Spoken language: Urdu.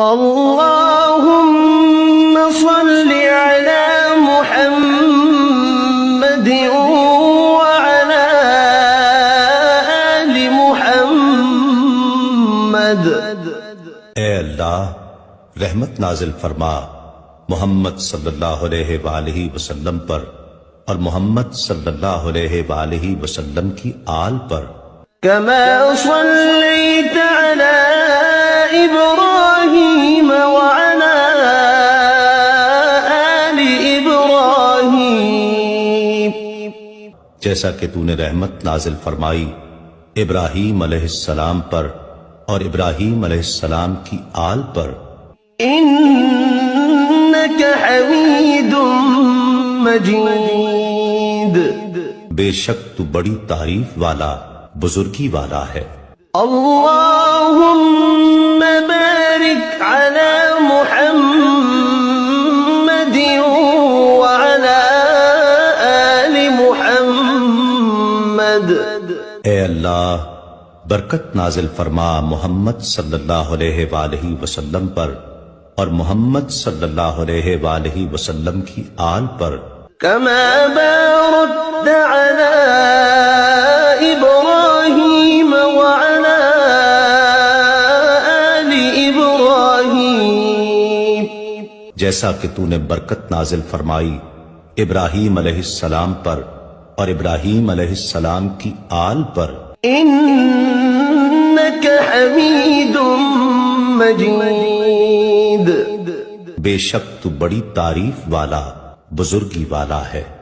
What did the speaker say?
اللهم صل على محمد وعلى آل محمد۔ اے اللہ رحمت نازل فرما محمد صلی اللہ علیہ وآلہ وسلم پر اور محمد صلی اللہ علیہ وآلہ وسلم کی آل پر۔ كما صليت على إبراهيم وعلى آل إبراهيم، جیسا کہ تو نے رحمت نازل فرمائی ابراہیم علیہ السلام پر اور ابراہیم علیہ السلام کی آل پر۔ إنك حميد مجيد، بے شک تو بڑی تعریف والا بزرگی والا ہے۔ اللهم بارك على محمد وعلى آل محمد۔ اے اللہ برکت نازل فرما محمد صلی اللہ علیہ وآلہ وسلم پر اور محمد صلی اللہ علیہ وآلہ وسلم کی آل پر۔ كما باركت على إبراهيم وعلى آل إبراهيم، جیسا کہ تو نے برکت نازل فرمائی ابراہیم علیہ السلام پر اور ابراہیم علیہ السلام کی آل پر۔ إنك حميد مجيد، بے شک تو بڑی تعریف والا بزرگی والا ہے۔